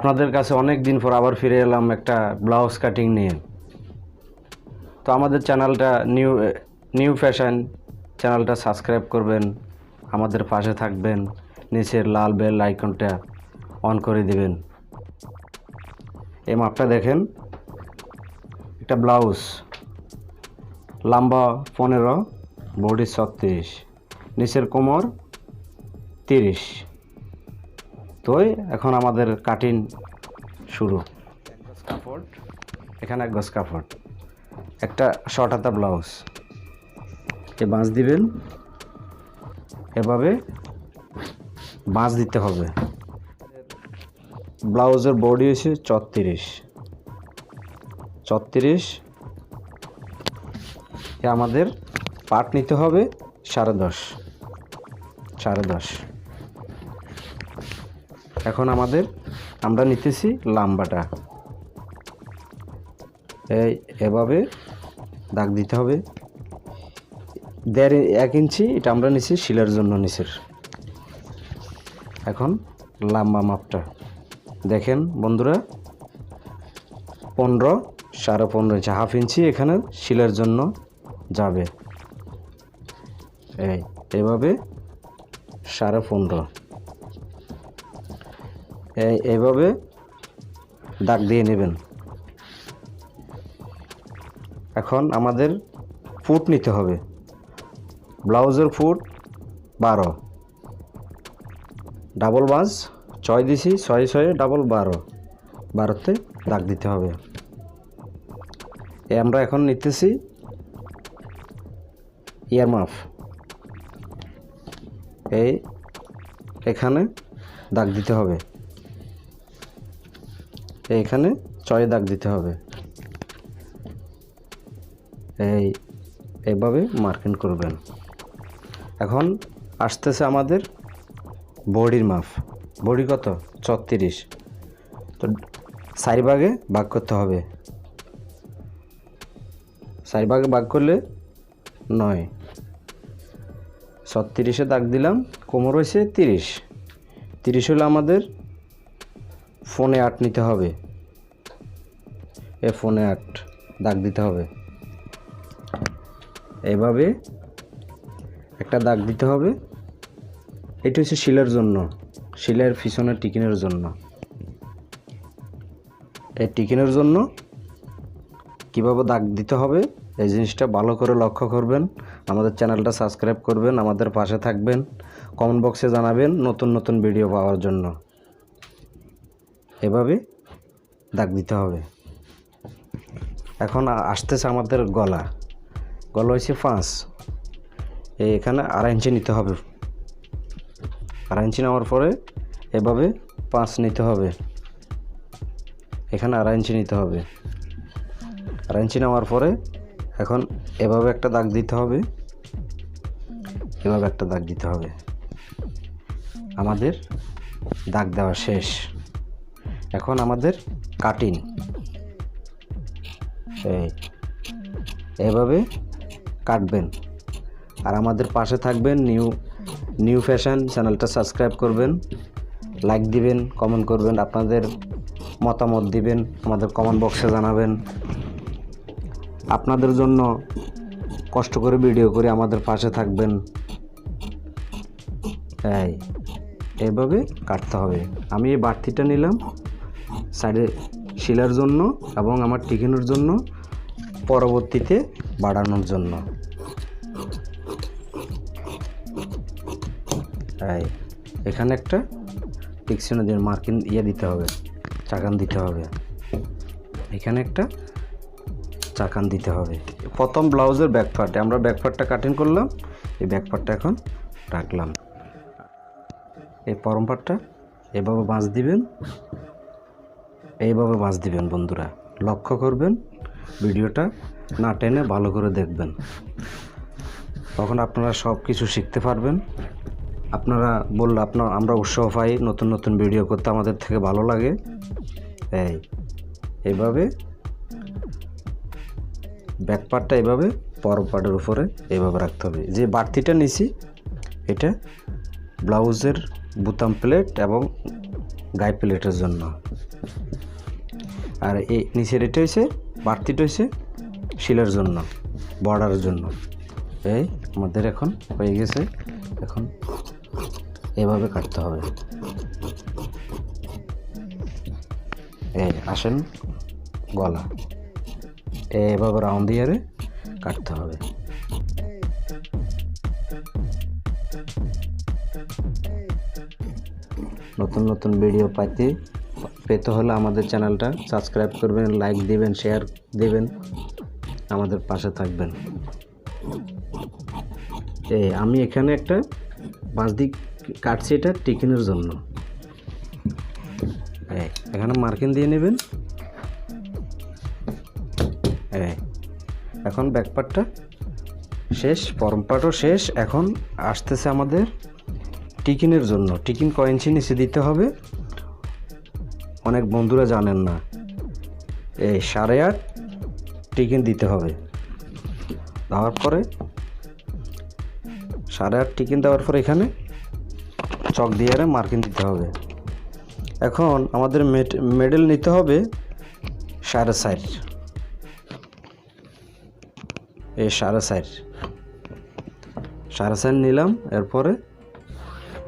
আপনাদের কাছে অনেক দিন পর আবার ফিরে এলাম একটা ব্লাউজ কাটিং নিয়ে। তো আমাদের চ্যানেলটা নিউ ফ্যাশন চ্যানেলটা সাবস্ক্রাইব করবেন, আমাদের পাশে থাকবেন, নিচের লাল বেল আইকনটা অন করে দিবেন। এই মাপটা দেখেন, একটা ব্লাউজ লম্বা 15, বডি 36, নিচের কোমর 30। তো এখন আমাদের কাটিং শুরু। কাপড়, এখানে এক গজ কাপড়, একটা শর্ট হাতা ব্লাউজ, এ বাঁশ দিবেন, এভাবে বাঁশ দিতে হবে। ব্লাউজের বডি হচ্ছে 34, আমাদের পাট নিতে হবে 10.5। এখন আমরা নিতেছি লাম্বাটা, এভাবে দাগ দিতে হবে 1.5 ইঞ্চি। এটা আমরা নিছি শিলার জন্য নিচের। এখন লম্বা মাপটা দেখেন বন্ধুরা, 15, 15.5 ইঞ্চি, হাফ ইঞ্চি এখানে শিলার জন্য যাবে। এইভাবে 15.5 এইভাবে দাগ দিয়ে নেবেন। এখন আমাদের ফুট নিতে হবে, ব্লাউজের ফুট 12, ডাবল বাঁশ 6 দিছি, 6 ডাবল 12তে দাগ দিতে হবে। আমরা এখন নিতেছি ইয়ার মাপ, এখানে দাগ দিতে হবে, এইখানে 6 দাগ দিতে হবে। এইভাবে মার্কিং করবেন। এখন আসতেছে আমাদের বডির মাপ। বডি কত? 34। তো 4 ভাগে ভাগ করতে হবে, 4 ভাগে ভাগ করলে 9। 36-এ দাগ দিলাম, কোমর হয়েছে 30 হলে আমাদের 8.5 নিতে হবে, 8.5 দাগ দিতে হবে। এইভাবে একটা দাগ দিতে হবে। এটা হচ্ছে শিলার জন্য, শিলার পিছনে টিকিনের জন্য। এই টিকিনের জন্য কিভাবে দাগ দিতে হবে এই জিনিসটা ভালো করে লক্ষ্য করবেন। আমাদের চ্যানেলটা সাবস্ক্রাইব করবেন, আমাদের পাশে থাকবেন, কমেন্ট বক্সে জানাবেন নতুন নতুন ভিডিও পাওয়ার জন্য। এভাবে দাগ দিতে হবে। এখন আসতেছে আমাদের গলা হচ্ছে 5, এখানে 2.5 ইঞ্চি নিতে হবে। 2.5 ইঞ্চি নেওয়ার পরে এভাবে 5 নিতে হবে, এখানে 2.5 ইঞ্চি নিতে হবে। 2.5 ইঞ্চি নেওয়ার পরে এখন এভাবে একটা দাগ দিতে হবে, এভাবে একটা দাগ দিতে হবে। আমাদের দাগ দেওয়া শেষ। এখন আমাদের কাটিং, এভাবে কাটবেন। আর আমাদের পাশে থাকবেন, নিউ ফ্যাশন চ্যানেলটা সাবস্ক্রাইব করবেন, লাইক দিবেন, কমেন্ট করবেন, আপনাদের মতামত দিবেন, আমাদের কমেন্ট বক্সে জানাবেন। আপনাদের জন্য কষ্ট করে ভিডিও করে আমাদের পাশে থাকবেন। এইভাবে কাটতে হবে। আমি এই বাড়তিটা নিলাম সাইডে শিলার জন্য এবং আমার টিকিনের জন্য, পরবর্তীতে বাড়ানোর জন্য। এখানে একটা টিকসিনো দিয়ে মার্কিং দিতে হবে, চাকান দিতে হবে। এখানে একটা চাকান দিতে হবে। প্রথম ব্লাউজের ব্যাক পার্টে আমরা ব্যাক পার্টটা কাটিং করলাম, এই ব্যাক পার্টটা এখন রাখলাম। এই পরম পার্টটা এভাবে বাঁশ দিবেন, এইভাবে বাঁশ দিবেন। বন্ধুরা লক্ষ্য করবেন, ভিডিওটা না টেনে ভালো করে দেখবেন, তখন আপনারা সব কিছু শিখতে পারবেন। আপনারা বললে আমরা উৎসাহ পাই নতুন নতুন ভিডিও করতে, আমাদের থেকে ভালো লাগে। এইভাবে ব্যাক পার্টটা এইভাবে পরম পার্টের উপরে এইভাবে রাখতে হবে। যে বাড়তিটা নিছি এটা ব্লাউজের বুতাম প্লেট এবং গায়ে প্লেটের জন্য। আর এই নিচের এটা হয়েছে বাড়তিটা হয়েছে শিলের জন্য, বর্ডারের জন্য। এই আমাদের এখন হয়ে গেছে। এখন এভাবে কাটতে হবে। এই আসেন গলা এভাবে রাউন্ড দিয়ে কাটতে হবে। নতুন নতুন ভিডিও পেতে হলে আমাদের চ্যানেলটা সাবস্ক্রাইব করবেন, লাইক দিবেন, শেয়ার দিবেন, আমাদের পাশে থাকবেন। আমি এখানে একটা বাঁশ দিক কাটছি, এটা টিকিনের জন্য। এখানে মার্কিং দিয়ে নেবেন। এখন ব্যাক পার্টটা শেষ, ফরম পার্টও শেষ। এখন আসতেছে আমাদের টিকিনের জন্য। টিকিন কয় ইঞ্চি নিচে দিতে হবে অনেক বন্ধুরা জানেন না। 8.5 টিকিন দিতে হবে। দেওয়ার পরে 8.5 টিকিন দেওয়ার পরে এখানে চক দিয়ে মার্কিং দিতে হবে। এখন আমাদের মেডেল নিতে হবে 4.5। এই 4.5 নিলাম। এরপরে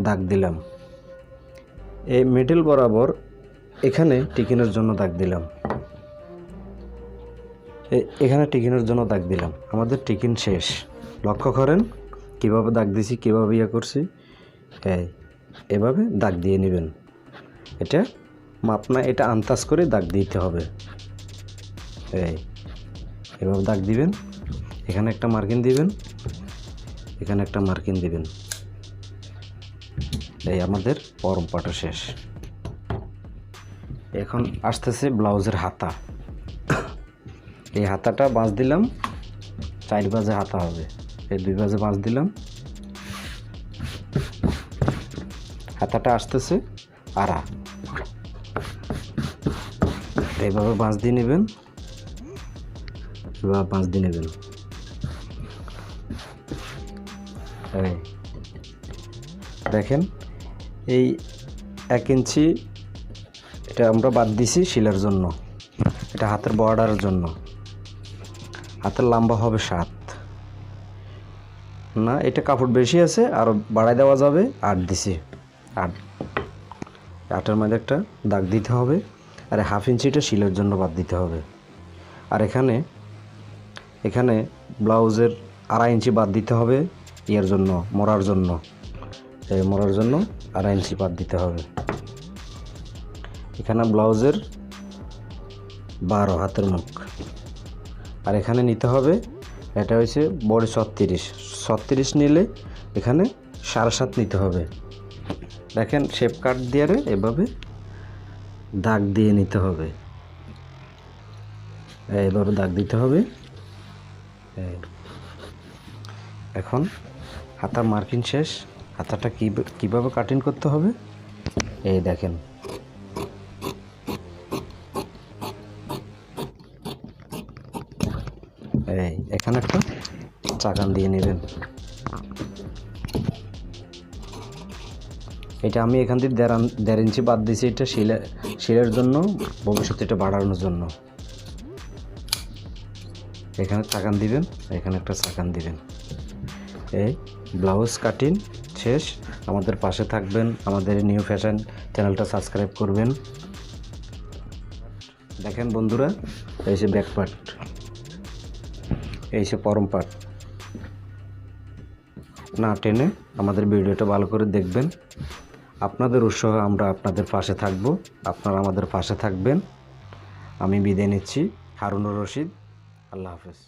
দাগ দিলাম এই মিডল বরাবর। এখানে টিকিনের জন্য দাগ দিলাম, এখানে টিকিনের জন্য দাগ দিলাম। আমাদের টিকিন শেষ। লক্ষ্য করেন কিভাবে দাগ দিছি, কিভাবে করছি। এভাবে দাগ দিয়ে নেবেন। এটা মাপ না, এটা আন্দাজ করে দাগ দিতে হবে। এভাবে দাগ দিবেন। এখানে একটা মার্কিং দিবেন, এখানে একটা মার্কিং দিবেন। আমাদের ফরম পার্টও শেষ। এখন আসতেছে ব্লাউজের হাতা। এই হাতাটা বাঁশ দিলাম, 4 বাজে হাতা হবে। এই 2 বাজে বাঁশ দিলাম। হাতাটা আসতেছে আড়া। এইভাবে বাঁশ দিয়ে নেবেন, এভাবে বাঁশ দিয়ে নেবেন। দেখেন এই 1 ইঞ্চি এটা আমরা বাদ দিছি শিলার জন্য। এটা হাতের বর্ডারের জন্য। হাতের লম্বা হবে 7 না, এটা কাপড় বেশি আছে, আরও বাড়াই দেওয়া যাবে। 8 দিছি। 8-8-এর মধ্যে একটা দাগ দিতে হবে। আর 1/2 ইঞ্চিটা শিলের জন্য বাদ দিতে হবে। আর এখানে ব্লাউজের 2.5 ইঞ্চি বাদ দিতে হবে ইয়ের জন্য, মোড়ার জন্য। মোড়ার জন্য 2.5 ইঞ্চি বাদ দিতে হবে। এখানে ব্লাউজের 12 হাতের মুখ। আর এখানে নিতে হবে, এটা হচ্ছে বডি 36 নিলে এখানে 7.5 নিতে হবে। দেখেন শেপ কাট দিয়ে এভাবে দাগ দিয়ে নিতে হবে। এইভাবে দাগ দিতে হবে। এখন হাতার মার্কিং শেষ। হাতাটা কীভাবে কাটিং করতে হবে এই দেখেন। এখানে একটা চাকান দিয়ে নেবেন। এটা আমি এখান থেকে 1.5 ইঞ্চি বাদ দিয়েছি। এটা শিলের জন্য, ভবিষ্যতে এটা বাড়ানোর জন্য। এখানে চাকান দিবেন, এখানে একটা চাকান দিবেন। এই ব্লাউজ কাটিং শেষ। আমাদের পাশে থাকবেন, আমাদের নিউ ফ্যাশন চ্যানেলটা সাবস্ক্রাইব করবেন। দেখেন বন্ধুরা, এই যে ব্যাক পার্ট, এই যে ফরম পার্ট। না টেনে আমাদের ভিডিওটা ভালো করে দেখবেন। আপনাদের উৎসাহে আমরা আপনাদের পাশে থাকব, আপনারা আমাদের পাশে থাকবেন। আমি বিদায় নিচ্ছি। হারুনুর রশিদ। আল্লাহ হাফেজ।